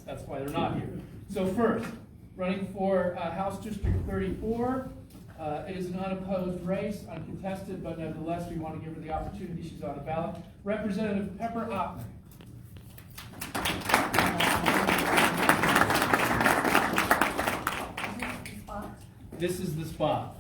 That's why they're not here. So first, running for House District 34, it is an unopposed race, uncontested, but nevertheless, we want to give her the opportunity. She's on the ballot. Representative Pepper Oppmann. This is the spot.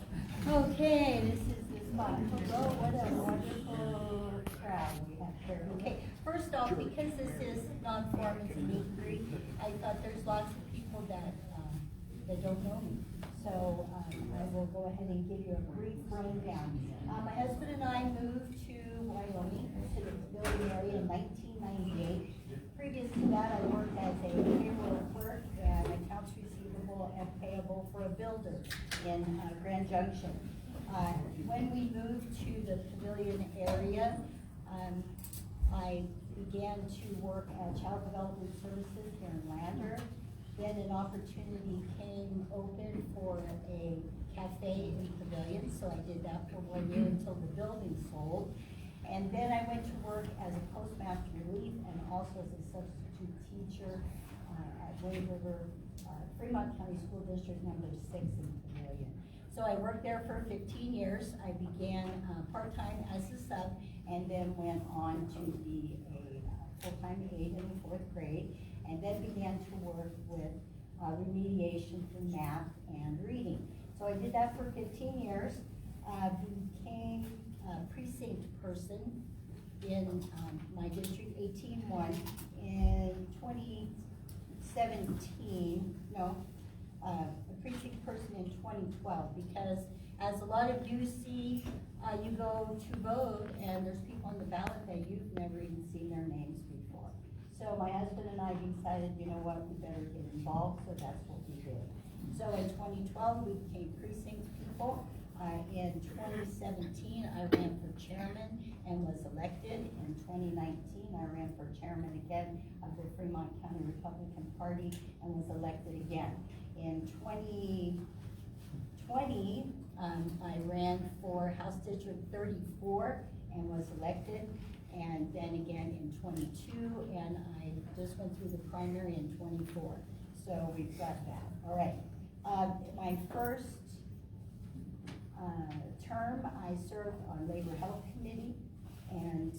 Okay, this is the spot. Hello, what a wonderful crowd we have here. Okay, first off, because this is non-form, it's a meet and greet, I thought there's lots of people that don't know me. So I will go ahead and give you a brief rundown. My husband and I moved to Wyoming, to the building area in 1998. Previous to that, I worked as a payroll clerk and accounts receivable and payable for a builder in Grand Junction. When we moved to the pavilion area, I began to work at Child Development Services here in Lander. Then an opportunity came open for a cafe in the pavilion, so I did that for 1 year until the building sold. And then I went to work as a postmaster relief and also as a substitute teacher at Wade River, Fremont County School District number 6 in the pavilion. So I worked there for 15 years. I began part-time as a sub and then went on to be a full-time aide in the 4th grade, and then began to work with remediation for math and reading. So I did that for 15 years, became a precinct person in my District 18-1 in 2017, a precinct person in 2012, because as a lot of you see, you go to vote and there's people on the ballot that you've never even seen their names before. So my husband and I decided, you know what, we better get involved, so that's what we did. So in 2012, we became precinct people. In 2017, I ran for chairman and was elected. In 2019, I ran for chairman again of the Fremont County Republican Party and was elected again. In 2020, I ran for House District 34 and was elected. And then again in 22, and I just went through the primary in 24. So we've got that. All right. My first term, I served on Labor Health Committee, and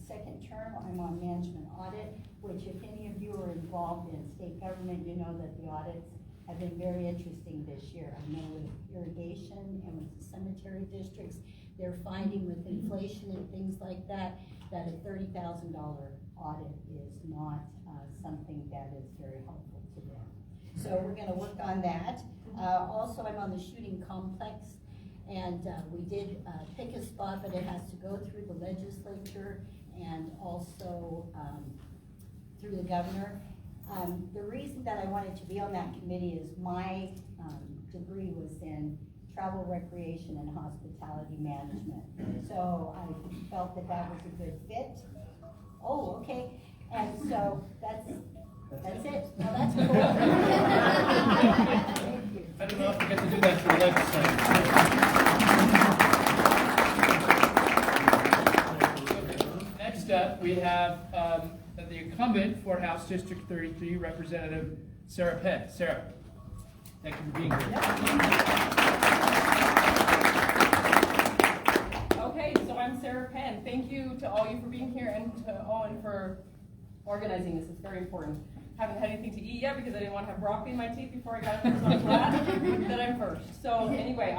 second term, I'm on Management Audit, which if any of you are involved in state government, you know that the audits have been very interesting this year. I know with irrigation and with the cemetery districts, they're finding with inflation and things like that, that a $30,000 audit is not something that is very helpful to them. So we're going to work on that. Also, I'm on the shooting complex, and we did pick a spot, but it has to go through the legislature and also through the governor. The reason that I wanted to be on that committee is my degree was in travel, recreation, and hospitality management. So I felt that that was a good fit. Oh, okay. And so that's it. Well, that's cool. Thank you. I don't know if we get to do that for the legislature. Next up, we have the incumbent for House District 33, Representative Sarah Penn. Sarah, thank you for being here. Okay, so I'm Sarah Penn. Thank you to all you for being here and to Owen for organizing this. It's very important. Haven't had anything to eat yet because I didn't want to have broccoli in my teeth before I got up here, so I'm glad that I'm first. So anyway,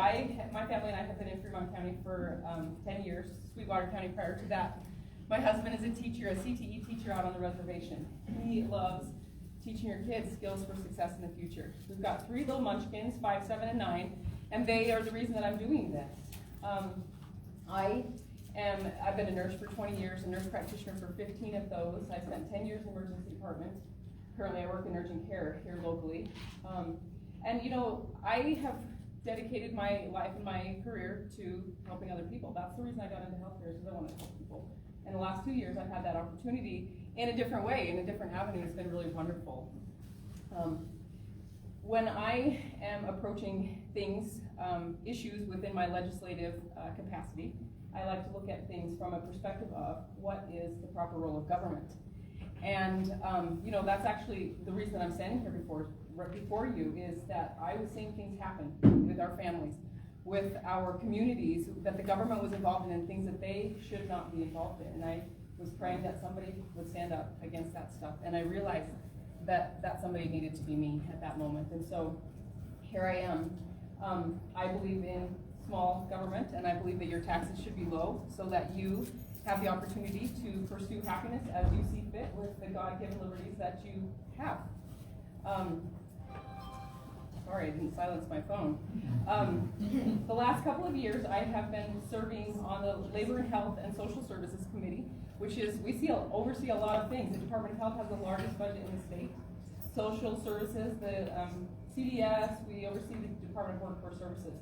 my family and I have been in Fremont County for 10 years, Sweetwater County prior to that. My husband is a teacher, a CTE teacher out on the reservation. He loves teaching your kids skills for success in the future. We've got 3 little munchkins, 5, 7, and 9, and they are the reason that I'm doing this. I've been a nurse for 20 years, a nurse practitioner for 15 of those. I spent 10 years in the emergency department. Currently I work in urgent care here locally. And you know, I have dedicated my life and my career to helping other people. That's the reason I got into healthcare, is because I want to help people. And the last 2 years I've had that opportunity in a different way, in a different avenue. It's been really wonderful. When I am approaching things, issues within my legislative capacity, I like to look at things from a perspective of what is the proper role of government. And, you know, that's actually the reason I'm standing here right before you, is that I was seeing things happen with our families, with our communities, that the government was involved in things that they should not be involved in. And I was praying that somebody would stand up against that stuff. And I realized that somebody needed to be me at that moment. And so here I am. I believe in small government, and I believe that your taxes should be low so that you have the opportunity to pursue happiness as you see fit with the God-given liberties that you have. Sorry, I didn't silence my phone. The last couple of years, I have been serving on the Labor and Health and Social Services Committee, which is, oversee a lot of things. The Department of Health has the largest budget in the state. Social Services, the CDS, we oversee the Department of Workforce Services.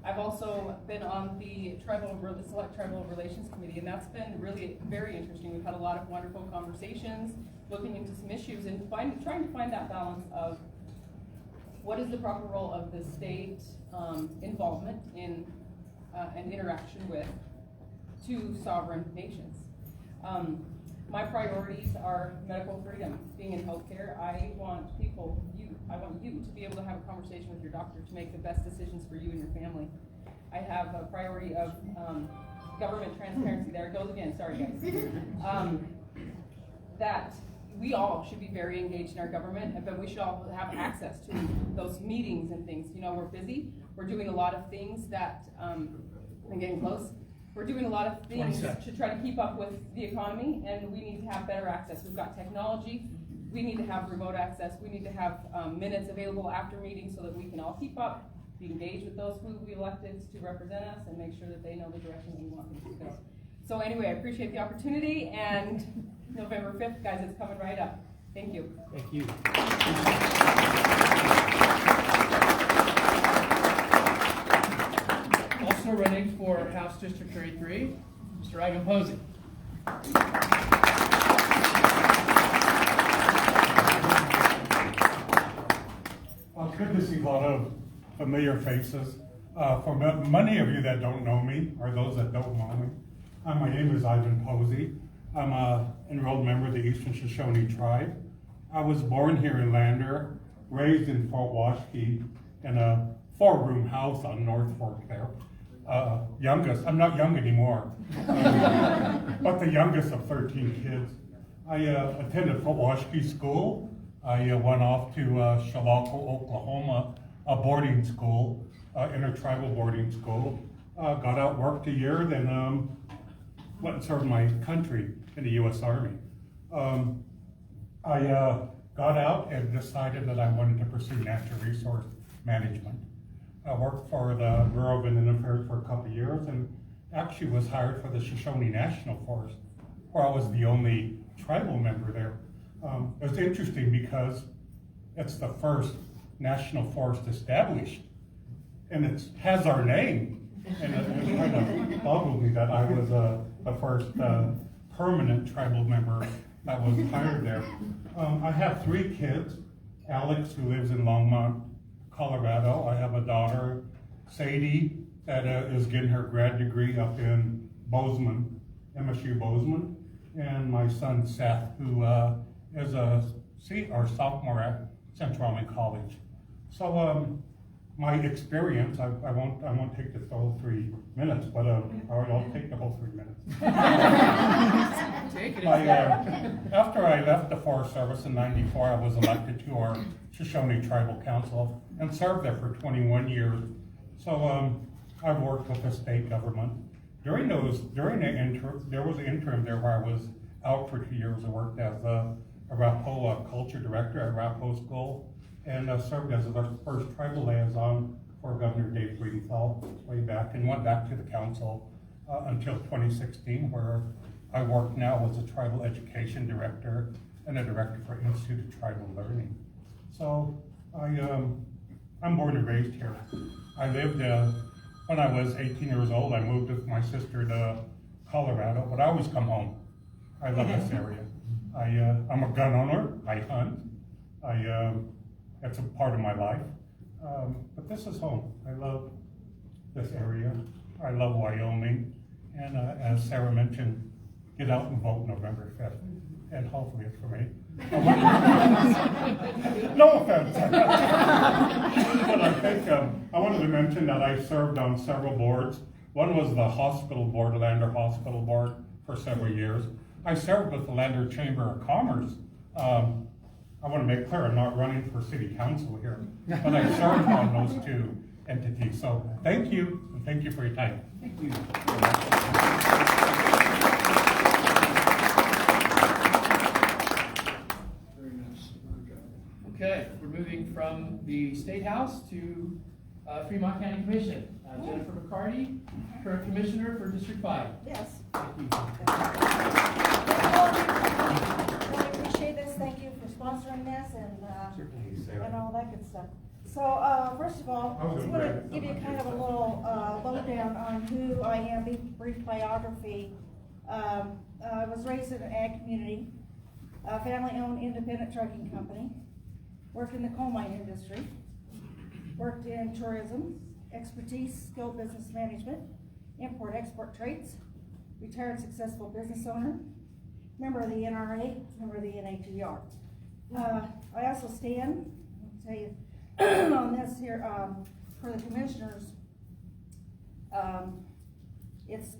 I've also been on the Select Tribal Relations Committee, and that's been really very interesting. We've had a lot of wonderful conversations, looking into some issues, and trying to find that balance of what is the proper role of the state involvement in and interaction with two sovereign nations. My priorities are medical freedom. Being in healthcare, I want you to be able to have a conversation with your doctor to make the best decisions for you and your family. I have a priority of government transparency. There it goes again, sorry guys. That we all should be very engaged in our government, but we should all have access to those meetings and things. You know, we're busy. We're doing a lot of things that, I'm getting close. We're doing a lot of things to try to keep up with the economy, and we need to have better access. We've got technology. We need to have remote access. We need to have minutes available after meetings so that we can all keep up, be engaged with those who we elected to represent us, and make sure that they know the direction that we want them to go. So anyway, I appreciate the opportunity, and November 5th, guys, it's coming right up. Thank you. Thank you. Also running for House District 33, Mr. Ivan Posey. Good to see a lot of familiar faces. For many of you that don't know me, or those that don't know me, my name is Ivan Posey. I'm an enrolled member of the Eastern Shoshone Tribe. I was born here in Lander, raised in Fort Washakie in a 4-room house on North Fork there. Youngest, I'm not young anymore, but the youngest of 13 kids. I attended Fort Washakie School. I went off to Chilocco, Oklahoma, a boarding school, intertribal boarding school. Got out, worked a year, then went and served my country in the U.S. Army. I got out and decided that I wanted to pursue natural resource management. I worked for the Bureau of Indian Affairs for a couple of years, and actually was hired for the Shoshone National Forest, where I was the only tribal member there. It was interesting because it's the first national forest established, and it has our name. And it kind of boggled me that I was the first permanent tribal member that was hired there. I have 3 kids. Alex, who lives in Longmont, Colorado. I have a daughter, Sadie, that is getting her grad degree up in Bozeman, MSU Bozeman, and my son Seth, who is a sophomore at Central Army College. So my experience, I won't take the whole 3 minutes, but I'll take the whole 3 minutes. Take it. After I left the Forest Service in '94, I was elected to our Shoshone Tribal Council and served there for 21 years. So I've worked with the state government. There was an interim there where I was out for 2 years. I worked as a Arapaho culture director at Arapaho School, and served as the first tribal liaison for Governor Dave Greenthal way back, and went back to the council until 2016, where I work now as a tribal education director and a director for Institute of Tribal Learning. So I'm born and raised here. I lived, when I was 18 years old, I moved with my sister to Colorado, but I always come home. I love this area. I'm a gun owner, I hunt. That's a part of my life. But this is home. I love this area. I love Wyoming. And as Sarah mentioned, get out and vote November 5th. and hopefully it's for me. No offense. But I think, I wanted to mention that I served on several boards. One was the hospital board, Lander Hospital Board, for several years. I served with the Lander Chamber of Commerce. I want to make clear, I'm not running for city council here, but I served on those two entities. So thank you, and thank you for your time. Thank you. Very nice. Okay, we're moving from the State House to Fremont County Commission. Jennifer McCarty, current commissioner for District 5. Yes. Thank you. Really appreciate this. Thank you for sponsoring this and all that good stuff. So, first of all, I just want to give you kind of a little lowdown on who I am, brief biography. I was raised in an ag community, a family-owned independent trucking company, worked in the coal mine industry, worked in tourism, expertise, skilled business management, import-export trades, retired successful business owner, member of the NRA, member of the NATR. I also stand, I'll tell you, on this here, for the commissioners, it's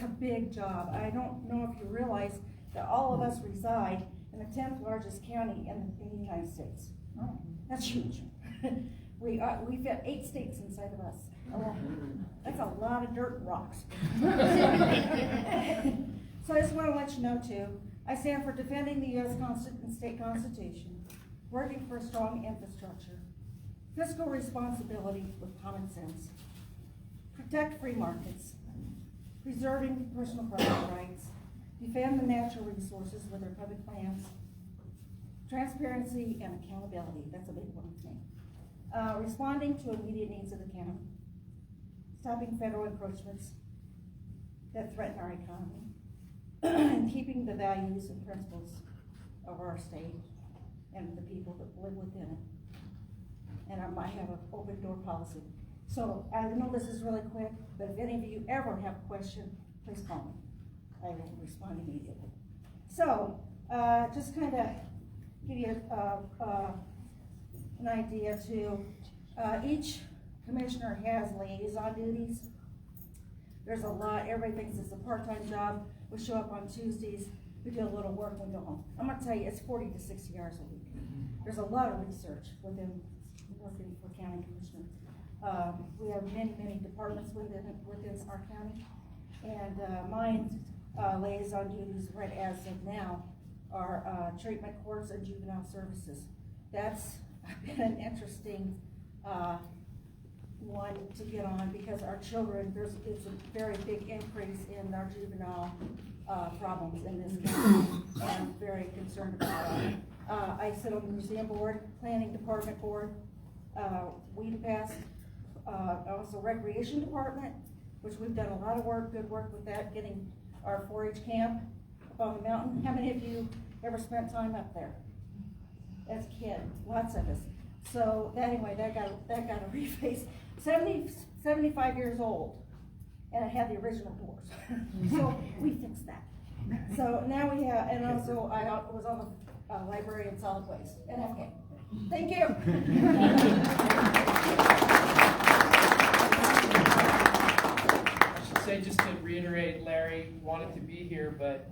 a big job. I don't know if you realize that all of us reside in the 10th largest county in the United States. That's huge. We fit 8 states inside of us. That's a lot of dirt and rocks. So I just want to let you know too, I stand for defending the U.S. and state Constitution, working for a strong infrastructure, fiscal responsibility with common sense, protect free markets, preserving personal property rights, defend the natural resources with our public lands, transparency and accountability, that's a big one for me. Responding to immediate needs of the county, stopping federal encroachments that threaten our economy, and keeping the values and principles of our state and the people that live within it. And I might have an open door policy. So I know this is really quick, but if any of you ever have a question, please call me. I will respond immediately. So just kind of give you an idea too. Each commissioner has liaison duties. There's a lot, everybody thinks it's a part-time job. We show up on Tuesdays, we do a little work, and we go home. I'm gonna tell you, it's 40 to 60 hours a week. There's a lot of research within working for county commissioners. We have many departments within our county. And mine liaison duties right as of now are treatment courts and juvenile services. That's been an interesting one to get on because our children, it's a very big increase in our juvenile problems in this county, and I'm very concerned about that. I sit on the museum board, planning department board, weed pest, also recreation department, which we've done a lot of work, good work with that, getting our 4-H camp up on the mountain. How many of you ever spent time up there as a kid? Lots of us. So anyway, that got a reface. 75 years old, and it had the original doors. So we fixed that. So now we have, and also I was on the library and solid waste, and okay. Thank you. I should say, just to reiterate, Larry wanted to be here, but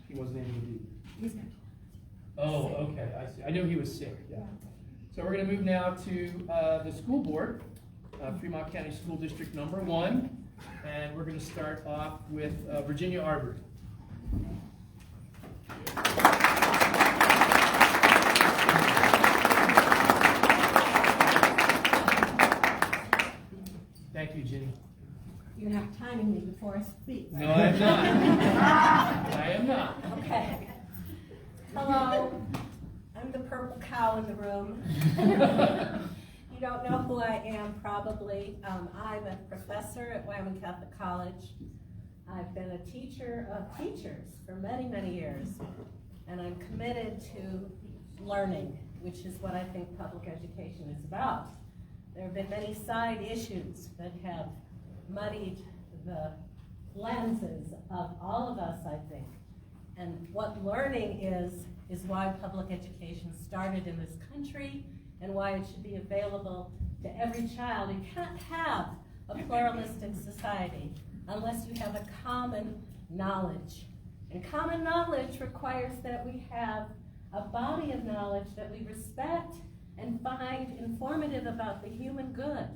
he wasn't able to be. He's good. Oh, okay, I see. I knew he was sick, yeah. So we're gonna move now to the school board, Fremont County School District number 1, and we're gonna start off with Virginia Arbor. Thank you, Ginny. You're not timing me before I speak. No, I am not. I am not. Okay. Hello, I'm the purple cow in the room. You don't know who I am, probably. I'm a professor at Wyoming Catholic College. I've been a teacher of teachers for many years, and I'm committed to learning, which is what I think public education is about. There have been many side issues that have muddied the lenses of all of us, I think. And what learning is why public education started in this country and why it should be available to every child. You can't have a pluralistic society unless you have a common knowledge. And common knowledge requires that we have a body of knowledge that we respect and find informative about the human good.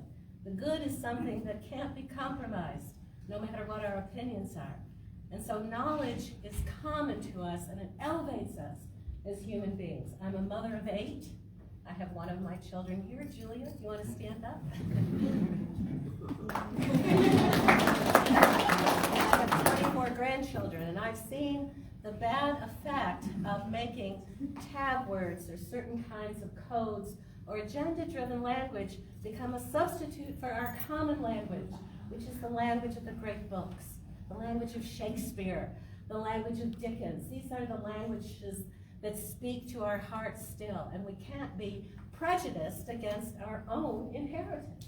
The good is something that can't be compromised, no matter what our opinions are. And so knowledge is common to us, and it elevates us as human beings. I'm a mother of 8. I have one of my children here. Julia, you want to stand up? I have 24 grandchildren, and I've seen the bad effect of making tag words or certain kinds of codes or agenda-driven language become a substitute for our common language, which is the language of the great books, the language of Shakespeare, the language of Dickens. These are the languages that speak to our hearts still, and we can't be prejudiced against our own inheritance.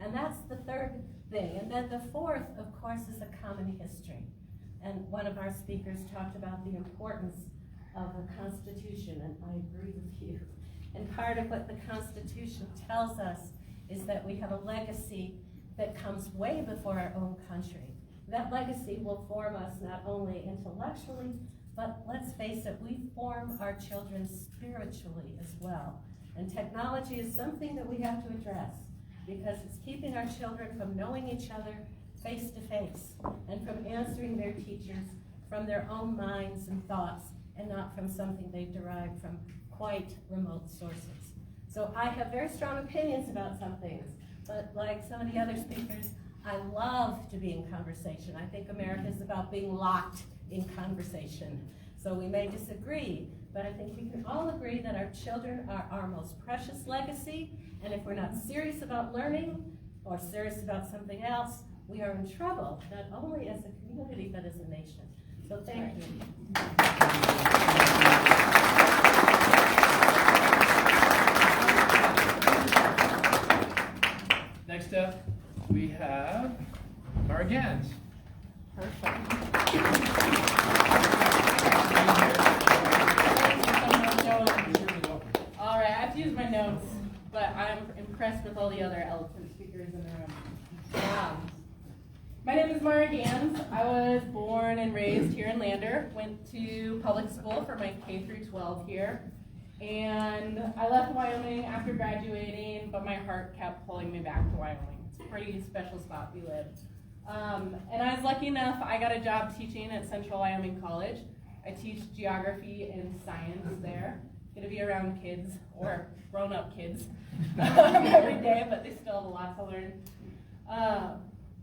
And that's the third thing. And then the fourth, of course, is a common history. And one of our speakers talked about the importance of the Constitution, and I agree with you. And part of what the Constitution tells us is that we have a legacy that comes way before our own country. That legacy will form us not only intellectually, but let's face it, we form our children spiritually as well. And technology is something that we have to address because it's keeping our children from knowing each other face to face and from answering their teachers from their own minds and thoughts and not from something they've derived from quite remote sources. So I have very strong opinions about some things, but like some of the other speakers, I love to be in conversation. I think America is about being locked in conversation. So we may disagree, but I think we can all agree that our children are our most precious legacy, and if we're not serious about learning or serious about something else, we are in trouble, not only as a community, but as a nation. So thank you. Next up, we have Mara Gans. All right, I have to use my notes, but I'm impressed with all the other eloquent speakers in the room. My name is Mara Gans. I was born and raised here in Lander, went to public school for my K through 12 here, and I left Wyoming after graduating, but my heart kept pulling me back to Wyoming. It's a pretty special spot we live. And I was lucky enough, I got a job teaching at Central Wyoming College. I teach geography and science there. Gonna be around kids, or grown-up kids, every day, but they still have a lot to learn.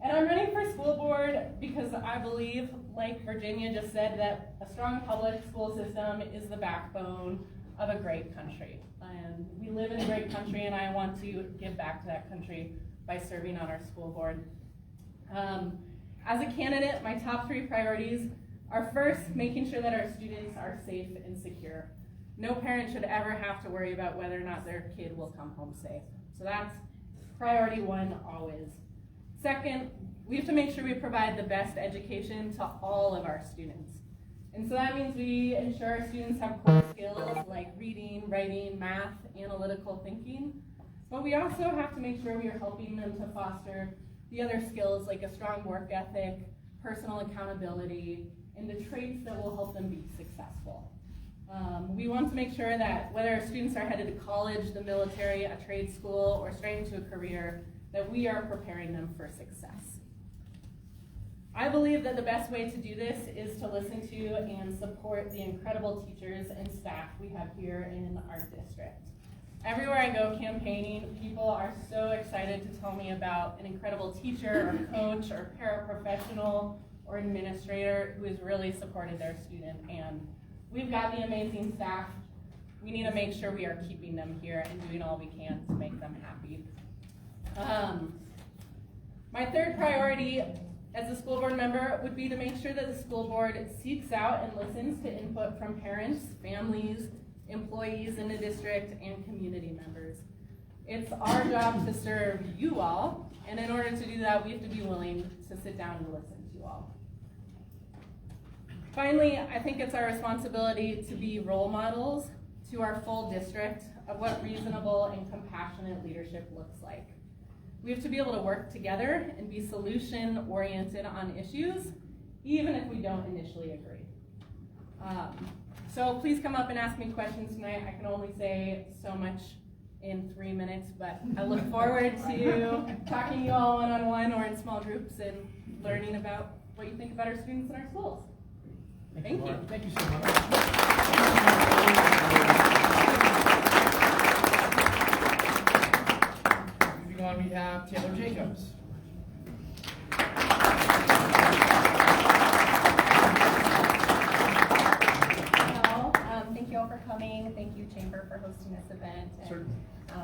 And I'm running for school board because I believe, like Virginia just said, that a strong public school system is the backbone of a great country. And we live in a great country, and I want to give back to that country by serving on our school board. As a candidate, my top 3 priorities are first, making sure that our students are safe and secure. No parent should ever have to worry about whether or not their kid will come home safe. So that's priority 1 always. Second, we have to make sure we provide the best education to all of our students. And so that means we ensure our students have core skills like reading, writing, math, analytical thinking. But we also have to make sure we are helping them to foster the other skills like a strong work ethic, personal accountability, and the traits that will help them be successful. We want to make sure that whether our students are headed to college, the military, a trade school, or straight into a career, that we are preparing them for success. I believe that the best way to do this is to listen to and support the incredible teachers and staff we have here in our district. Everywhere I go campaigning, people are so excited to tell me about an incredible teacher or coach or paraprofessional or administrator who has really supported their student. And we've got the amazing staff. We need to make sure we are keeping them here and doing all we can to make them happy. My third priority as a school board member would be to make sure that the school board seeks out and listens to input from parents, families, employees in the district, and community members. It's our job to serve you all, and in order to do that, we have to be willing to sit down and listen to you all. Finally, I think it's our responsibility to be role models to our full district of what reasonable and compassionate leadership looks like. We have to be able to work together and be solution-oriented on issues, even if we don't initially agree. So please come up and ask me questions tonight. I can only say so much in 3 minutes, but I look forward to talking to you all one-on-one or in small groups and learning about what you think about our students in our schools. Thank you. Laura. Thank you so much. Moving on, we have Taylor Jacobs. Thank you all for coming. Thank you, Chamber, for hosting this event. And, Certainly.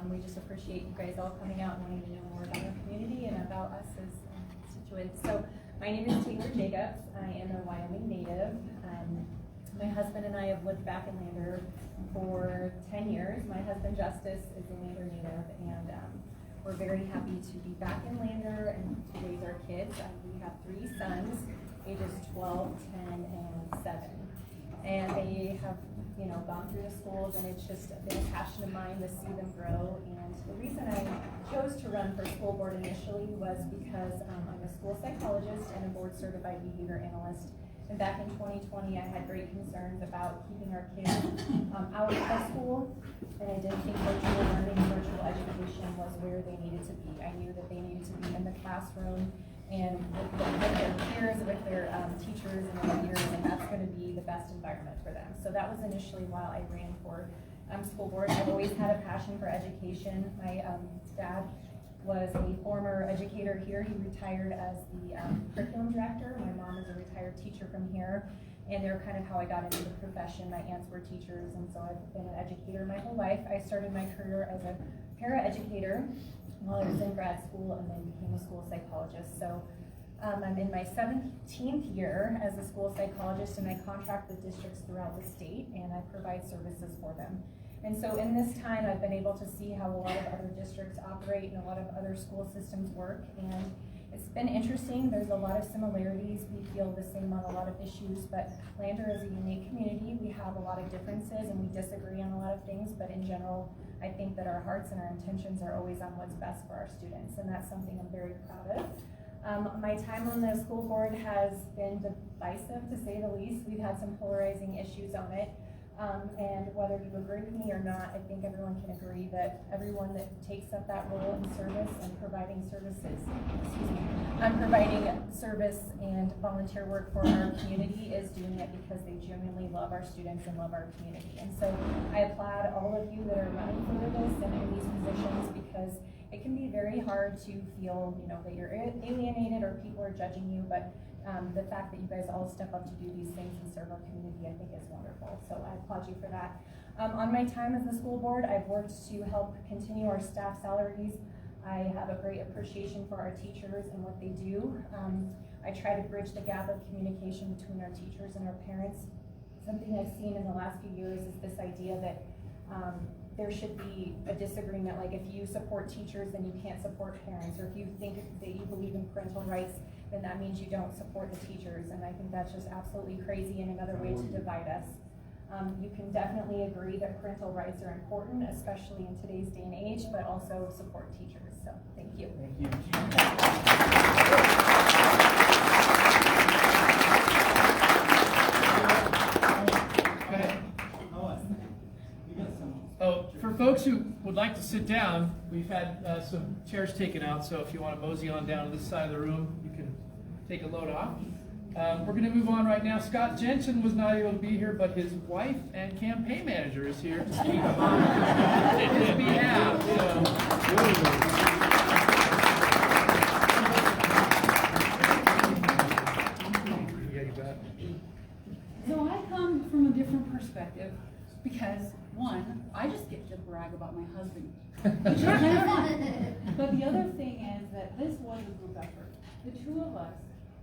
we just appreciate you guys all coming out and wanting to know more about our community and about us as constituents. So, my name is Taylor Jacobs. I am a Wyoming native. My husband and I have lived back in Lander for 10 years. My husband, Justice, is a Lander native, and we're very happy to be back in Lander and to raise our kids. We have 3 sons, ages 12, 10, and 7. And they have, gone through the schools, and it's just been a passion of mine to see them grow. And the reason I chose to run for school board initially was because I'm a school psychologist and a board certified behavior analyst. And back in 2020, I had great concerns about keeping our kids out of school, and I didn't think virtual learning, virtual education was where they needed to be. I knew that they needed to be in the classroom and with their peers, with their teachers and their peers, and that's going to be the best environment for them. So that was initially why I ran for school board. I've always had a passion for education. My dad was a former educator here. He retired as the curriculum director. My mom is a retired teacher from here, and they're kind of how I got into the profession. My aunts were teachers, and so I've been an educator my whole life. I started my career as a paraeducator while I was in grad school, and then became a school psychologist. So I'm in my 17th year as a school psychologist, and I contract with districts throughout the state, and I provide services for them. And so in this time, I've been able to see how a lot of other districts operate and a lot of other school systems work, and it's been interesting. There's a lot of similarities. We feel the same on a lot of issues, but Lander is a unique community. We have a lot of differences and we disagree on a lot of things, but in general, I think that our hearts and our intentions are always on what's best for our students, and that's something I'm very proud of. My time on the school board has been divisive, to say the least. We've had some polarizing issues on it. And whether you agree with me or not, I think everyone can agree that everyone that takes up that role in service and providing services, providing service and volunteer work for our community is doing it because they genuinely love our students and love our community. And so I applaud all of you that are running for this and in these positions, because it can be very hard to feel, that you're alienated or people are judging you, but the fact that you guys all step up to do these things and serve our community, I think, is wonderful. So I applaud you for that. On my time as the school board, I've worked to help continue our staff salaries. I have a great appreciation for our teachers and what they do. I try to bridge the gap of communication between our teachers and our parents. Something I've seen in the last few years is this idea that there should be a disagreement, like if you support teachers, then you can't support parents, or if you think that you believe in parental rights, then that means you don't support the teachers, and I think that's just absolutely crazy and another way to divide us. You can definitely agree that parental rights are important, especially in today's day and age, but also support teachers, so thank you. Thank you. Go ahead. Oh, for folks who would like to sit down, we've had some chairs taken out, so if you want to mosey on down to this side of the room, you can take a load off. We're going to move on right now. Scott Jensen was not able to be here, but his wife and campaign manager is here to speak on his behalf. So I come from a different perspective because, one, I just get to brag about my husband, which is kind of fun. But the other thing is that this was a group effort. The two of us,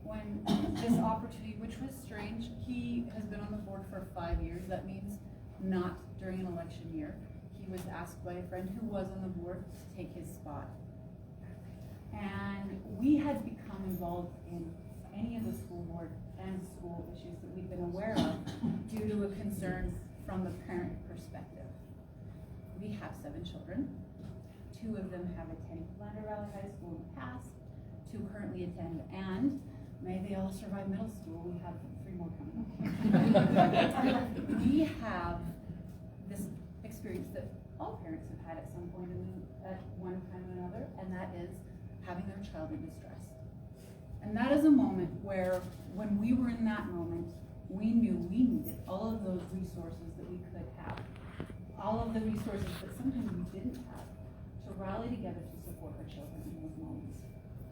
when this opportunity, which was strange, he has been on the board for 5 years. That means not during an election year. He was asked by a friend who was on the board to take his spot. And we had become involved in any of the school board and school issues that we've been aware of due to a concern from the parent perspective. We have 7 children. 2 of them have attended Lander Valley High School in the past, 2 currently attend, and may they all survive middle school. We have 3 more coming up. We have this experience that all parents have had at some point at one time or another, and that is having their child in distress. And that is a moment where, when we were in that moment, we knew we needed all of those resources that we could have, all of the resources that sometimes we didn't have, to rally together to support our children in those moments.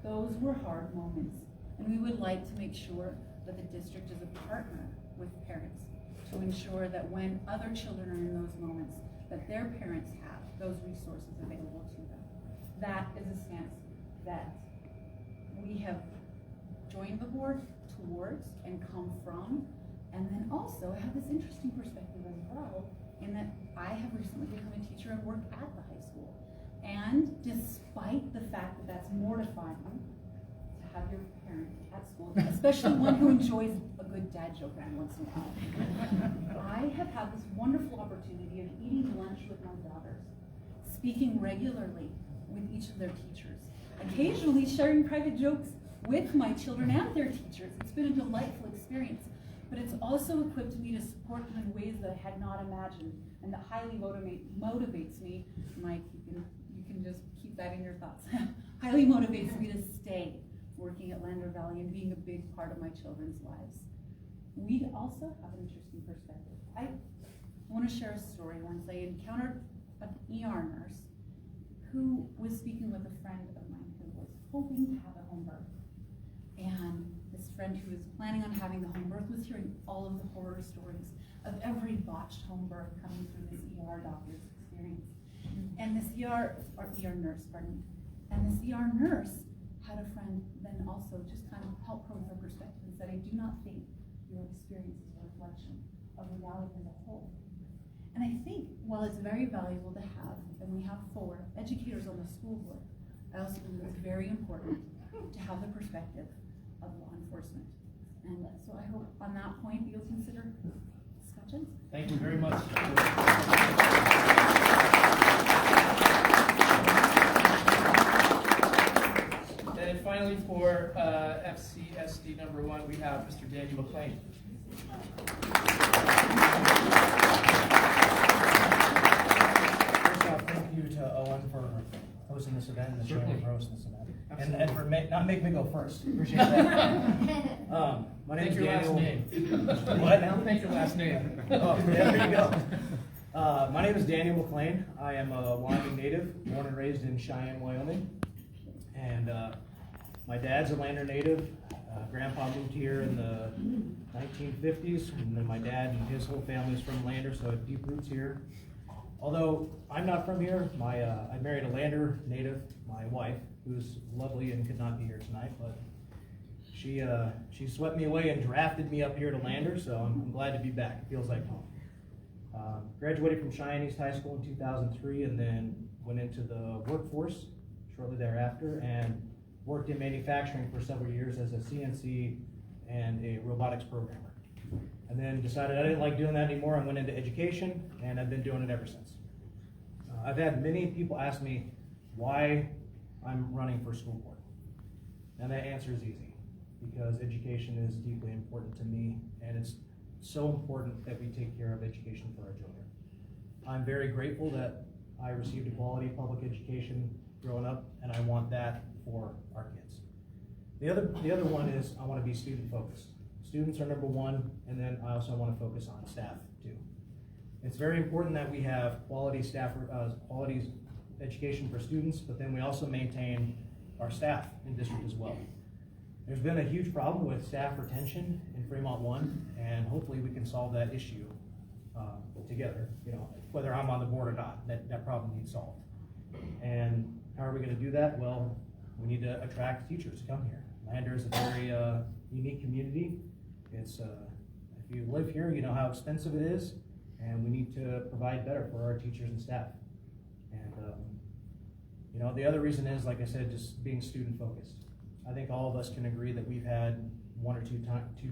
Those were hard moments, and we would like to make sure that the district is a partner with parents to ensure that when other children are in those moments, that their parents have those resources available to them. That is a stance that we have joined the board towards and come from, and then also have this interesting perspective as well, in that I have recently become a teacher and work at the high school. And despite the fact that that's mortifying to have your parent at school, especially one who enjoys a good dad joke every once in a while, I have had this wonderful opportunity of eating lunch with my daughters, speaking regularly with each of their teachers, occasionally sharing private jokes with my children and their teachers. It's been a delightful experience, but it's also equipped me to support them in ways that I had not imagined, and that highly motivates me. Mike, you can just keep that in your thoughts. Highly motivates me to stay working at Lander Valley and being a big part of my children's lives. We also have an interesting perspective. I want to share a story. Once I encountered an ER nurse who was speaking with a friend of mine who was hoping to have a home birth. And this friend who was planning on having the home birth was hearing all of the horror stories of every botched home birth coming through this ER doctor's experience. And this ER nurse, pardon me, and this ER nurse had a friend then also just kind of help her with her perspective and said, I do not think your experience is a reflection of reality as a whole. And I think while it's very valuable to have, and we have 4 educators on the school board, I also believe it's very important to have the perspective of law enforcement. And so I hope on that point you'll consider Scott Jensen. Thank you very much. And finally, for FCSD number 1, we have Mr. Daniel McLean. First off, thank you to Owen for hosting this event and the chairman for hosting this event. And for not make me go first. Appreciate that. My name is Daniel. What now? Thank your last name. Oh, yeah, there you go. My name is Daniel McLean. I am a Wyoming native, born and raised in Cheyenne, Wyoming. And my dad's a Lander native. Grandpa moved here in the 1950s, and then my dad and his whole family is from Lander, so I have deep roots here. Although I'm not from here, I married a Lander native, my wife, who's lovely and could not be here tonight, but she swept me away and drafted me up here to Lander, so I'm glad to be back. It feels like home. Graduated from Cheyenne East High School in 2003, and then went into the workforce shortly thereafter, and worked in manufacturing for several years as a CNC and a robotics programmer. And then decided I didn't like doing that anymore and went into education, and I've been doing it ever since. I've had many people ask me why I'm running for school board. And that answer is easy, because education is deeply important to me, and it's so important that we take care of education for our children. I'm very grateful that I received a quality public education growing up, and I want that for our kids. The other one is I want to be student focused. Students are number 1, and then I also want to focus on staff too. It's very important that we have quality education for students, but then we also maintain our staff in district as well. There's been a huge problem with staff retention in Fremont 1, and hopefully we can solve that issue together. You know, whether I'm on the board or not, that problem needs solved. And how are we going to do that? Well, we need to attract teachers to come here. Lander is a very unique community. It's if you live here, you know how expensive it is, and we need to provide better for our teachers and staff. And you know, the other reason is, like I said, just being student focused. I think all of us can agree that we've had one or two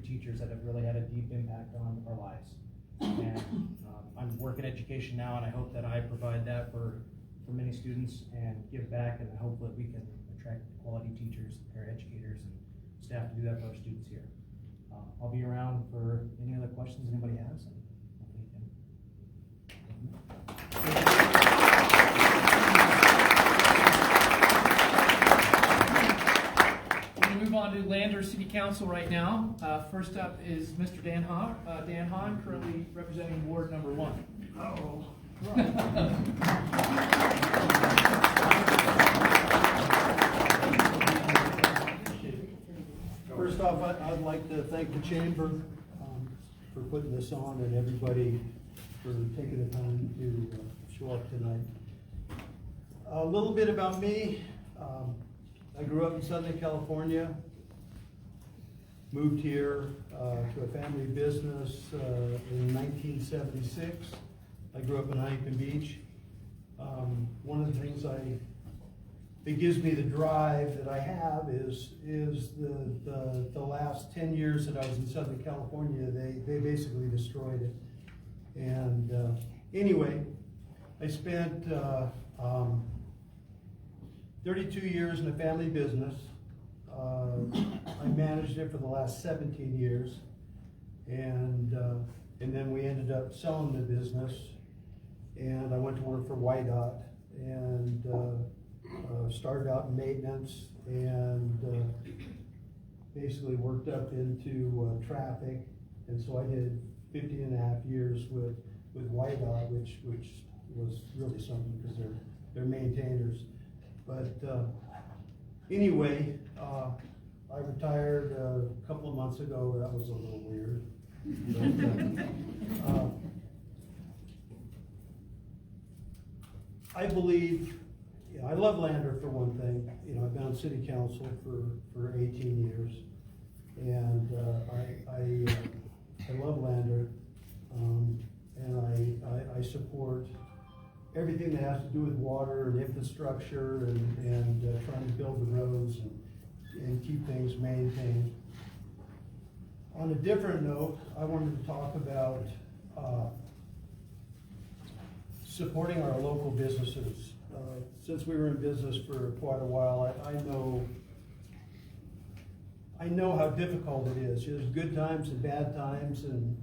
teachers that have really had a deep impact on our lives. And I'm working education now, and I hope that I provide that for many students and give back, and I hope that we can attract quality teachers, paraeducators, and staff to do that for our students here. I'll be around for any other questions anybody has. And We're going to move on to Lander City Council right now. First up is Mr. Dan Hahn. Dan Hahn, currently representing Ward Number 1. Uh-oh. First off, I'd like to thank the Chamber for putting this on, and everybody for taking the time to show up tonight. A little bit about me. I grew up in Southern California, moved here to a family business in 1976. I grew up in Huntington Beach. One of the things that gives me the drive that I have is the last 10 years that I was in Southern California, they basically destroyed it. And anyway, I spent 32 years in a family business. I managed it for the last 17 years, and then we ended up selling the business, and I went to work for YDOT, and started out in maintenance, and basically worked up into traffic, and so I did 15 and a half years with YDOT, which was really something because they're maintainers. But anyway, I retired a couple of months ago. That was a little weird. But, I believe, I love Lander for one thing. You know, I've been on city council for 18 years, and I love Lander, and I support everything that has to do with water and infrastructure and trying to build the roads and keep things maintained. On a different note, I wanted to talk about supporting our local businesses. Since we were in business for quite a while, I know how difficult it is. There's good times and bad times, and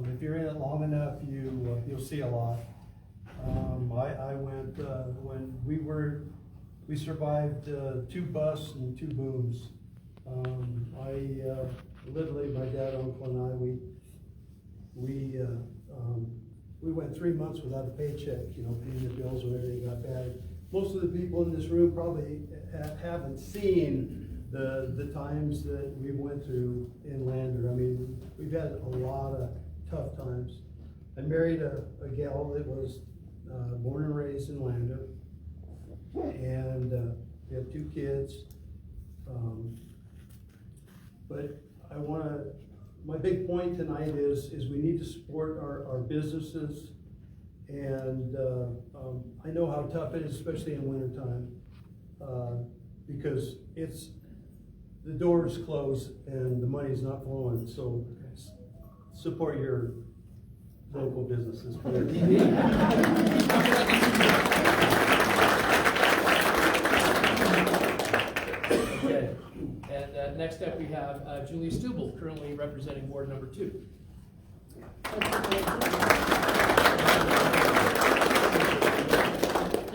if you're in it long enough, you'll see a lot. I went when we survived 2 busts and 2 booms. Literally, my dad, uncle, and I, we went 3 months without a paycheck, you know, paying the bills when everything got bad. Most of the people in this room probably haven't seen the times that we went through in Lander. I mean, we've had a lot of tough times. I married a gal that was born and raised in Lander, and we have 2 kids. But my big point tonight is we need to support our businesses, and I know how tough it is, especially in wintertime, because the doors close and the money's not flowing. So support your local businesses. Okay, and next up we have Julia Stubel, currently representing Ward Number 2. I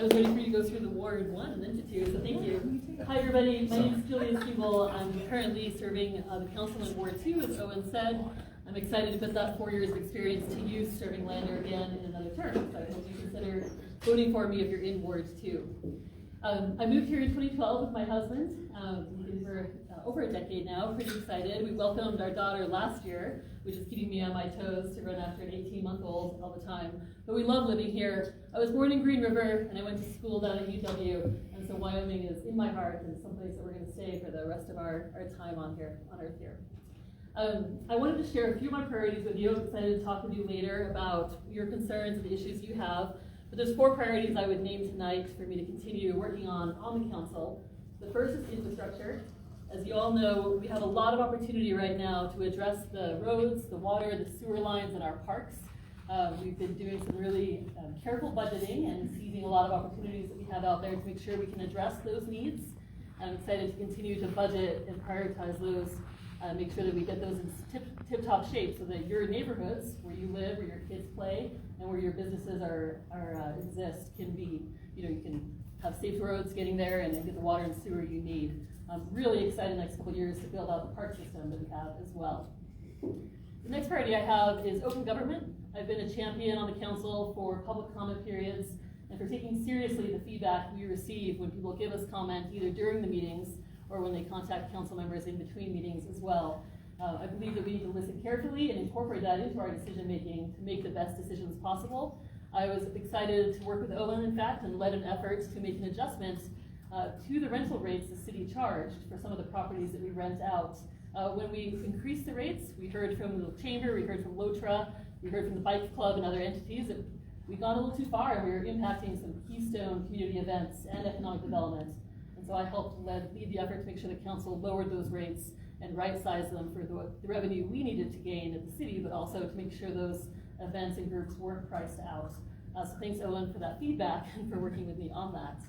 was ready for you to go through the Ward 1 and then to 2, so thank you. Hi everybody, my name is Julia Stubel. I'm currently serving the council in Ward 2, as Owen said. I'm excited to put that 4 years of experience to use serving Lander again in another term, so I hope you consider voting for me if you're in Ward 2. I moved here in 2012 with my husband. We've been here for over a decade now, pretty excited. We welcomed our daughter last year, which is keeping me on my toes to run after an 18-month-old all the time. But we love living here. I was born in Green River, and I went to school down at UW, and so Wyoming is in my heart and someplace that we're going to stay for the rest of our time on Earth here. I wanted to share a few of my priorities with you. I'm excited to talk with you later about your concerns and the issues you have. But there's 4 priorities I would name tonight for me to continue working on the council. The first is infrastructure. As you all know, we have a lot of opportunity right now to address the roads, the water, the sewer lines in our parks. We've been doing some really careful budgeting and seizing a lot of opportunities that we have out there to make sure we can address those needs. I'm excited to continue to budget and prioritize those, make sure that we get those in tip-top shape so that your neighborhoods, where you live, where your kids play, and where your businesses exist can be, you can have safe roads getting there and get the water and sewer you need. I'm really excited in the next couple of years to build out the park system that we have as well. The next priority I have is open government. I've been a champion on the council for public comment periods and for taking seriously the feedback we receive when people give us comment either during the meetings or when they contact council members in between meetings as well. I believe that we need to listen carefully and incorporate that into our decision making to make the best decisions possible. I was excited to work with Owen, in fact, and led an effort to make an adjustment to the rental rates the city charged for some of the properties that we rent out. When we increased the rates, we heard from the chamber, we heard from LOTRA, we heard from the bike club and other entities that we'd gone a little too far and we were impacting some keystone community events and economic development. And so I helped lead the effort to make sure the council lowered those rates and right-sized them for the revenue we needed to gain at the city, but also to make sure those events and groups weren't priced out. So thanks, Owen, for that feedback and for working with me on that.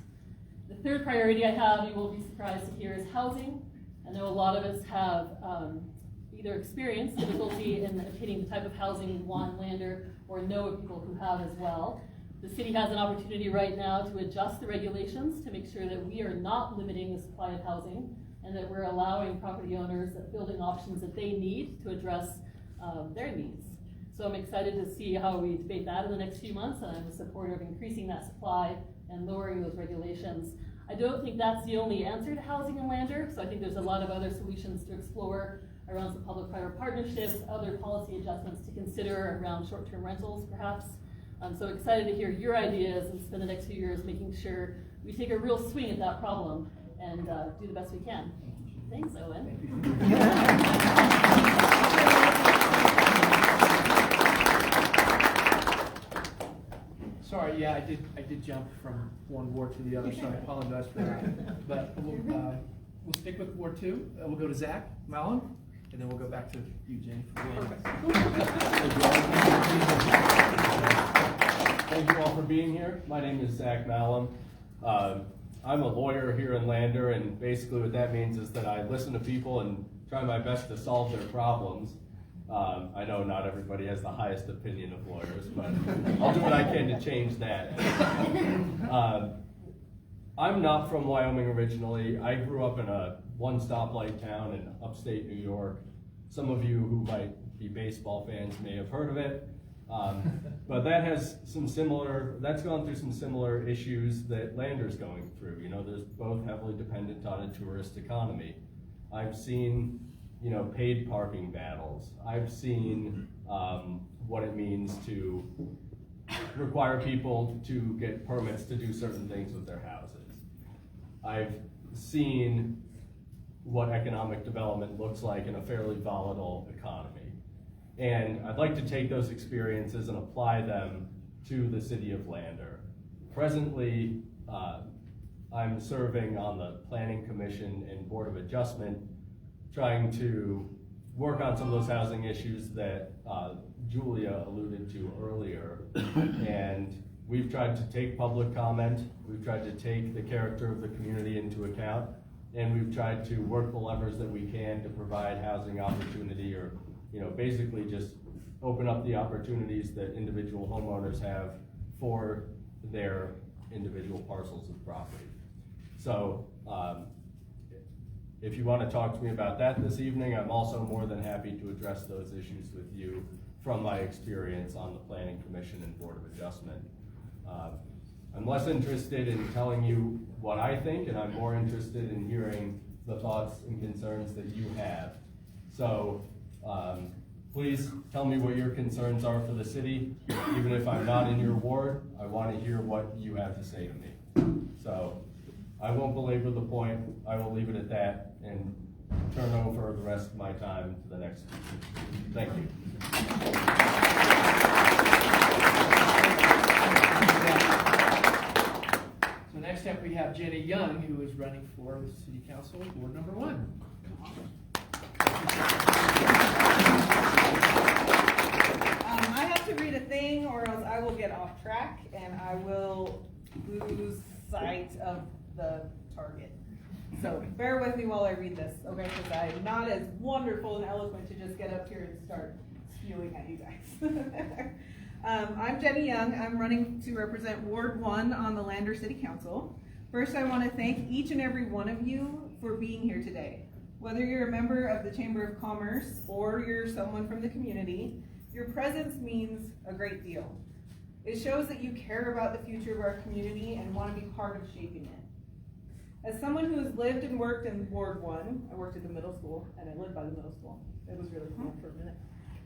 The third priority I have, you won't be surprised to hear, is housing. I know a lot of us have either experienced difficulty in obtaining the type of housing we want in Lander or know of people who have as well. The city has an opportunity right now to adjust the regulations to make sure that we are not limiting the supply of housing and that we're allowing property owners building options that they need to address their needs. So I'm excited to see how we debate that in the next few months, and I'm a supporter of increasing that supply and lowering those regulations. I don't think that's the only answer to housing in Lander, so I think there's a lot of other solutions to explore around some public-private partnerships, other policy adjustments to consider around short-term rentals, perhaps. I'm so excited to hear your ideas and spend the next few years making sure we take a real swing at that problem and do the best we can. Thanks, Owen. Sorry, yeah, I did jump from one ward to the other, so I apologize for that. But we'll stick with Ward 2. We'll go to Zach Mallon, and then we'll go back to you, Jane. Thank you all for being here. My name is Zach Mallon. I'm a lawyer here in Lander, and basically what that means is that I listen to people and try my best to solve their problems. I know not everybody has the highest opinion of lawyers, but I'll do what I can to change that. I'm not from Wyoming originally. I grew up in a one-stoplight town in upstate New York. Some of you who might be baseball fans may have heard of it. But that's gone through some similar issues that Lander's going through. You know, there's both heavily dependent on a tourist economy. I've seen, paid parking battles. I've seen what it means to require people to get permits to do certain things with their houses. I've seen what economic development looks like in a fairly volatile economy. And I'd like to take those experiences and apply them to the city of Lander. Presently, I'm serving on the Planning Commission and Board of Adjustment, trying to work on some of those housing issues that Julia alluded to earlier. And we've tried to take public comment, we've tried to take the character of the community into account, and we've tried to work the levers that we can to provide housing opportunity, or basically just open up the opportunities that individual homeowners have for their individual parcels of property. So if you want to talk to me about that this evening, I'm also more than happy to address those issues with you from my experience on the Planning Commission and Board of Adjustment. I'm less interested in telling you what I think, and I'm more interested in hearing the thoughts and concerns that you have. So please tell me what your concerns are for the city. Even if I'm not in your ward, I want to hear what you have to say to me. So I won't belabor the point. I will leave it at that and turn over the rest of my time to the next speaker. Thank you. So next up we have Jenny Young, who is running for City Council, Ward number 1. I have to read a thing or else I will get off track and I will lose sight of the target. So bear with me while I read this, okay? Because I'm not as wonderful and eloquent to just get up here and start spewing at you guys. I'm Jenny Young. I'm running to represent Ward 1 on the Lander City Council. First, I want to thank each and every one of you for being here today. Whether you're a member of the Chamber of Commerce or you're someone from the community, your presence means a great deal. It shows that you care about the future of our community and want to be part of shaping it. As someone who has lived and worked in Ward 1, I worked at the middle school and I lived by the middle school. It was really cool for a minute.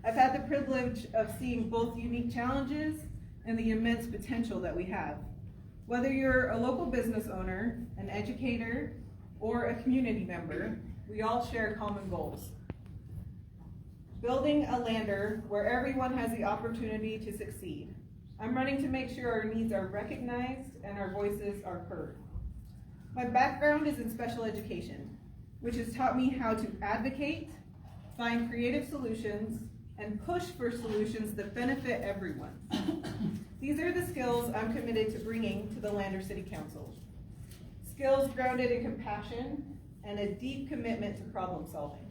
I've had the privilege of seeing both unique challenges and the immense potential that we have. Whether you're a local business owner, an educator, or a community member, we all share common goals. Building a Lander where everyone has the opportunity to succeed. I'm running to make sure our needs are recognized and our voices are heard. My background is in special education, which has taught me how to advocate, find creative solutions, and push for solutions that benefit everyone. These are the skills I'm committed to bringing to the Lander City Council. Skills grounded in compassion and a deep commitment to problem solving.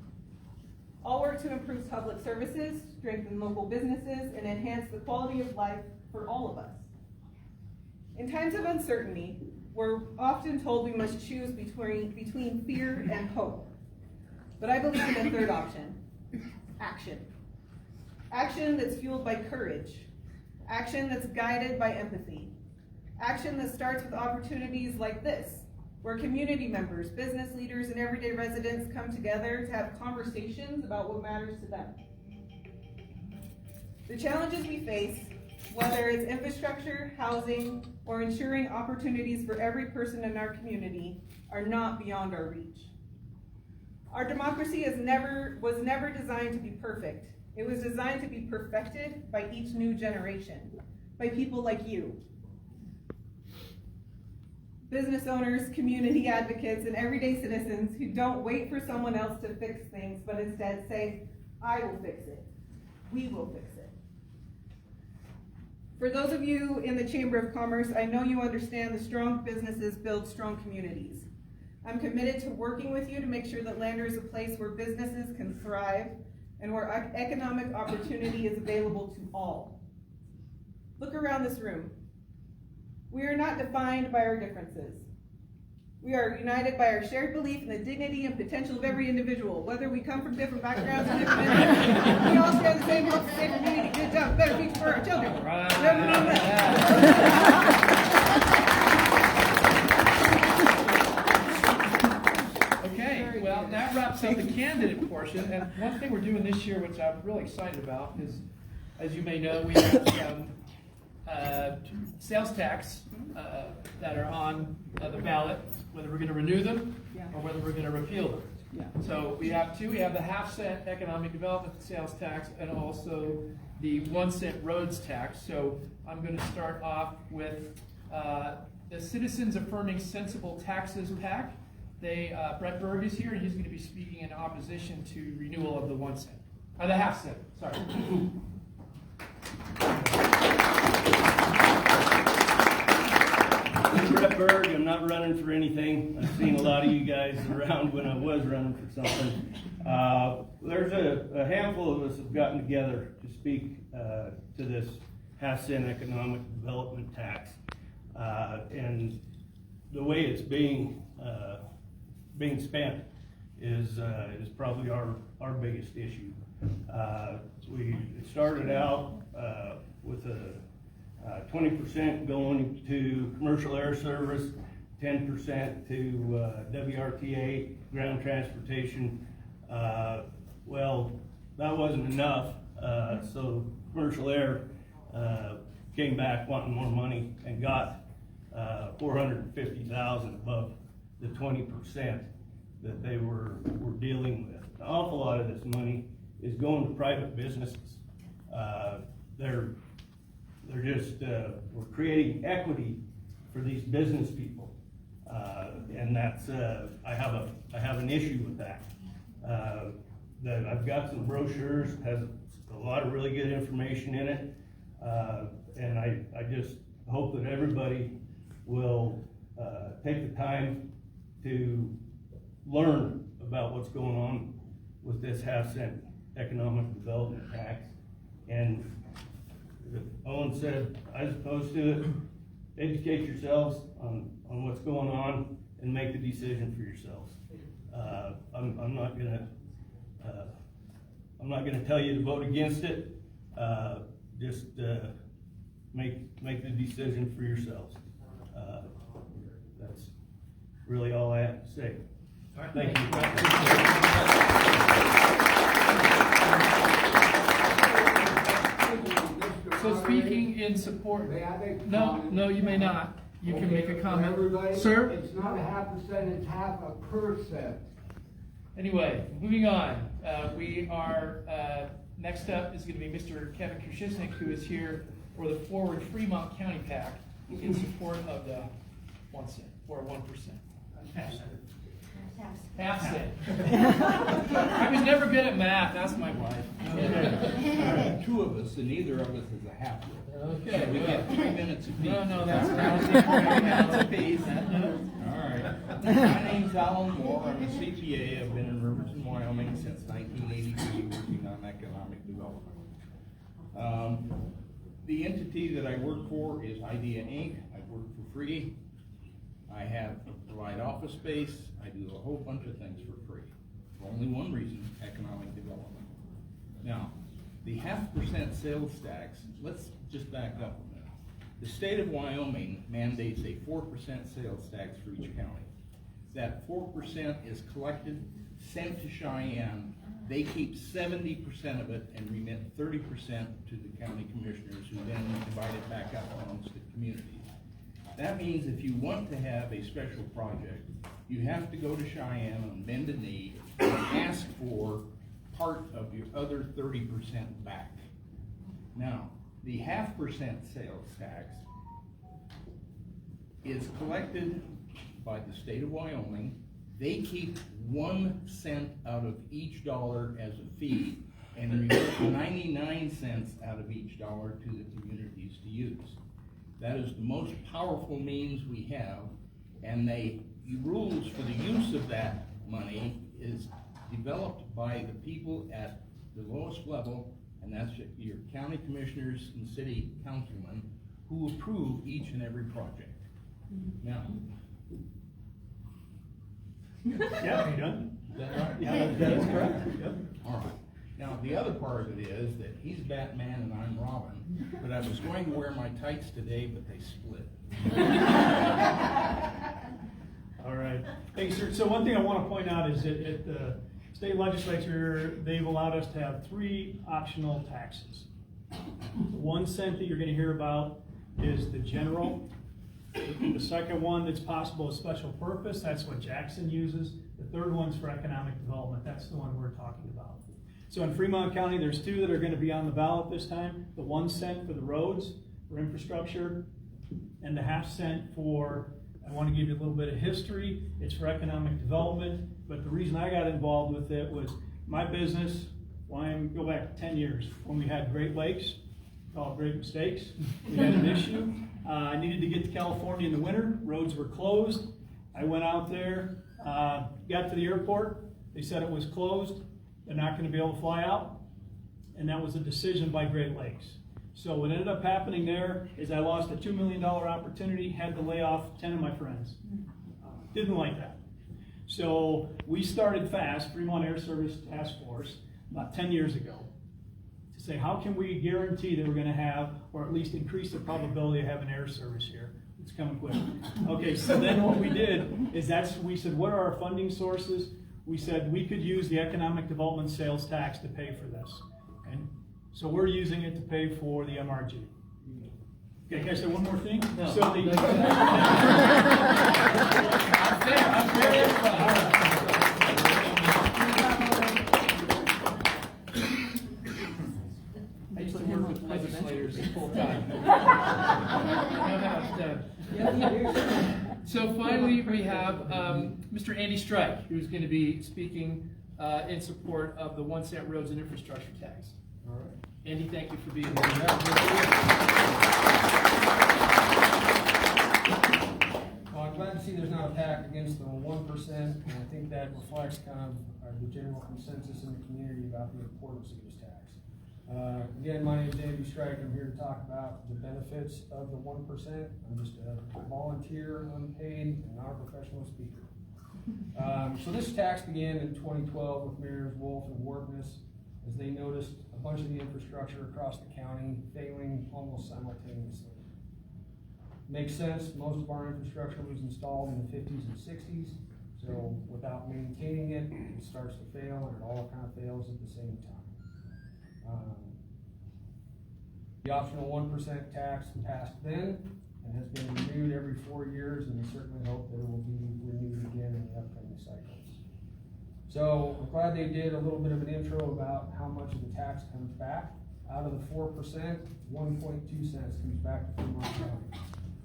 All work to improve public services, strengthen local businesses, and enhance the quality of life for all of us. In times of uncertainty, we're often told we must choose between fear and hope. But I believe in a third option, action. Action that's fueled by courage. Action that's guided by empathy. Action that starts with opportunities like this, where community members, business leaders, and everyday residents come together to have conversations about what matters to them. The challenges we face, whether it's infrastructure, housing, or ensuring opportunities for every person in our community, are not beyond our reach. Our democracy was never designed to be perfect. It was designed to be perfected by each new generation, by people like you. Business owners, community advocates, and everyday citizens who don't wait for someone else to fix things, but instead say, I will fix it. We will fix it. For those of you in the Chamber of Commerce, I know you understand that strong businesses build strong communities. I'm committed to working with you to make sure that Lander is a place where businesses can thrive and where economic opportunity is available to all. Look around this room. We are not defined by our differences. We are united by our shared belief in the dignity and potential of every individual, whether we come from different backgrounds and different we all share the same hope, same community, good job, better future for our children. Okay, well, that wraps up the candidate portion, and one thing we're doing this year, which I'm really excited about, is, as you may know, we have some sales tax that are on the ballot, whether we're going to renew them or whether we're going to repeal them. So we have two. We have the half-cent economic development sales tax and also the 1-cent roads tax. So I'm going to start off with the Citizens Affirming Sensible Taxes PAC. Brett Berg is here, and he's going to be speaking in opposition to renewal of the 1-cent, or the half-cent. Sorry. I'm Brett Berg. I'm not running for anything. I've seen a lot of you guys around when I was running for something. There's a handful of us have gotten together to speak to this half-cent economic development tax. And the way it's being spent is probably our biggest issue. We started out with a 20% going to commercial air service, 10% to WRTA, ground transportation. Well, that wasn't enough, so commercial air came back wanting more money and got $450,000 above the 20% that they were dealing with. An awful lot of this money is going to private businesses. They're just, we're creating equity for these business people. And that's, I have an issue with that. that I've got some brochures, has a lot of really good information in it. And I just hope that everybody will take the time to learn about what's going on with this half-cent economic development tax. And Owen said, as opposed to it, educate yourselves on what's going on and make the decision for yourselves. I'm not gonna tell you to vote against it. Just make the decision for yourselves. That's really all I have to say. All right, Thank you. So speaking in support, no, you may not. You can make a comment. Sir? It's not a 0.5%, it's 0.5%. Anyway, moving on. We are, next up is going to be Mr. Kevin Kushiznik, who is here for the Forward Fremont County PAC in support of the 1 cent or 1%. Half cent. I was never good at math. That's my wife. Two of us, and neither of us is a half. Okay. So we get 3 minutes apiece. No, that's 3 minutes apiece. All right. My name's Alan Moore. I'm a CPA. I've been in Riverton, Wyoming since 1983, working on economic development. The entity that I work for is Idea Inc. I work for free. I provide office space. I do a whole bunch of things for free. For only one reason: economic development. Now, the 0.5% sales tax, let's just back up a minute. The state of Wyoming mandates a 4% sales tax for each county. That 4% is collected, sent to Cheyenne. They keep 70% of it and remit 30% to the county commissioners, who then divide it back up amongst the communities. That means if you want to have a special project, you have to go to Cheyenne and bend a knee and ask for part of your other 30% back. Now, the 0.5% sales tax is collected by the state of Wyoming. They keep 1 cent out of each dollar as a fee and remit 99 cents out of each dollar to the communities to use. That is the most powerful means we have, and the rules for the use of that money is developed by the people at the lowest level, and that's your county commissioners and city councilmen, who approve each and every project. Now, Yeah, you done? is that right? Yeah, that's correct. Yep. All right. Now, the other part of it is that he's Batman and I'm Robin, but I was going to wear my tights today, but they split. All right. Thank you, sir. So one thing I want to point out is that at the state legislature, they've allowed us to have 3 optional taxes. The 1 cent that you're going to hear about is the general. The second one that's possible is special purpose. That's what Jackson uses. The third one's for economic development. That's the one we're talking about. So in Fremont County, there's 2 that are going to be on the ballot this time. The 1 cent for the roads, for infrastructure, and the 0.5 cent for, I want to give you a little bit of history. It's for economic development. But the reason I got involved with it was my business, go back 10 years, when we had Great Lakes, called Great Mistakes. We had an issue. I needed to get to California in the winter. Roads were closed. I went out there, got to the airport. They said it was closed. They're not going to be able to fly out. And that was a decision by Great Lakes. So what ended up happening there is I lost a $2 million opportunity, had to lay off 10 of my friends. Didn't like that. So we started FAST, Fremont Air Service Task Force, about 10 years ago, to say how can we guarantee that we're going to have, or at least increase the probability of having air service here. It's coming quick. Okay, so then what we did is we said, what are our funding sources? We said we could use the economic development sales tax to pay for this. And so we're using it to pay for the MRG. Okay, can I say one more thing? No. So the I used to work with legislators full time. I know how it's done. So finally, we have Mr. Andy Strike, who's going to be speaking in support of the 1 cent roads and infrastructure tax. All right. Andy, thank you for being here. Well, I'm glad to see there's not a pact against the 1%, and I think that reflects kind of the general consensus in the community about the importance of this tax. Again, my name is Andy Strike. I'm here to talk about the benefits of the 1%. I'm just a volunteer, unpaid, and not a professional speaker. So this tax began in 2012 with Mayors Wolf and Workness as they noticed a bunch of the infrastructure across the county failing almost simultaneously. Makes sense, most of our infrastructure was installed in the 50s and 60s, so without maintaining it, it starts to fail and it all kind of fails at the same time. The optional 1% tax passed then and has been renewed every 4 years, and we certainly hope that it will be renewed again in the upcoming cycles. So I'm glad they did a little bit of an intro about how much of the tax comes back. Out of the 4%, 1.2 cents comes back to Fremont County.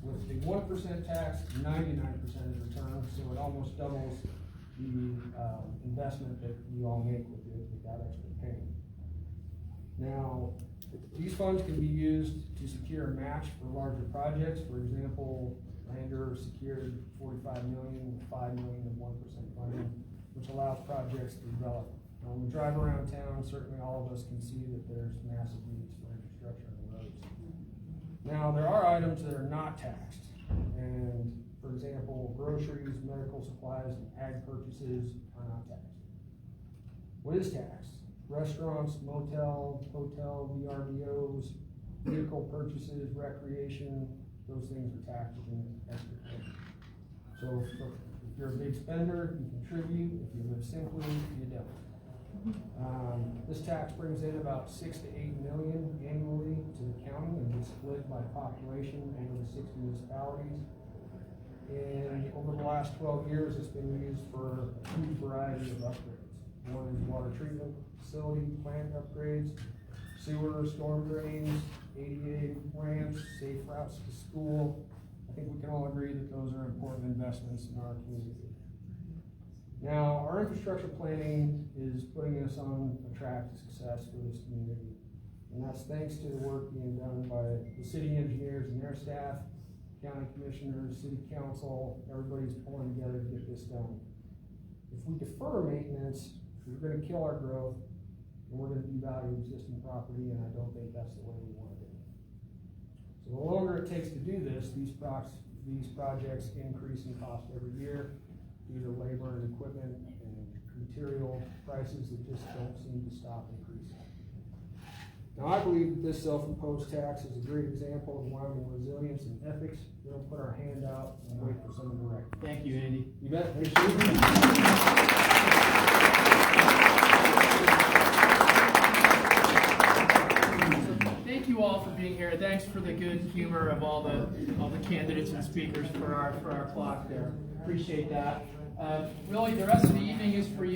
With the 1% tax, 99% is returned, so it almost doubles the investment that you all make with it without extra paying. Now, these funds can be used to secure a match for larger projects. For example, Lander secured $45 million with $5 million of 1% funding, which allows projects to develop. Now, when we drive around town, certainly all of us can see that there's massive needs for infrastructure on the roads. Now, there are items that are not taxed, and for example, groceries, medical supplies, and ag purchases are not taxed. What is taxed? Restaurants, motel, hotel, VRBOs, vehicle purchases, recreation, those things are taxed within the extra pay. So if you're a big spender, you contribute. If you live simply, you don't. This tax brings in about 6 to 8 million annually to the county and is split by population over the 6 municipalities. And over the last 12 years, it's been used for a huge variety of upgrades. One is water treatment facility plant upgrades, sewer, storm drains, ADA ramps, safe routes to school. I think we can all agree that those are important investments in our community. Now, our infrastructure planning is putting us on a track to success for this community. And that's thanks to the work being done by the city engineers and their staff, county commissioners, city council, everybody's pulling together to get this done. If we defer maintenance, we're going to kill our growth, and we're going to devalue existing property, and I don't think that's the way we want to do it. So the longer it takes to do this, these projects increase in cost every year due to labor and equipment and material prices that just don't seem to stop increasing. Now, I believe that this self-imposed tax is a great example of Wyoming resilience and ethics. We don't put our hand out and wait for someone to wreck. Thank you, Andy. You bet. Thank you all for being here. Thanks for the good humor of all the candidates and speakers for our clock there. Appreciate that. Really, the rest of the evening is for you.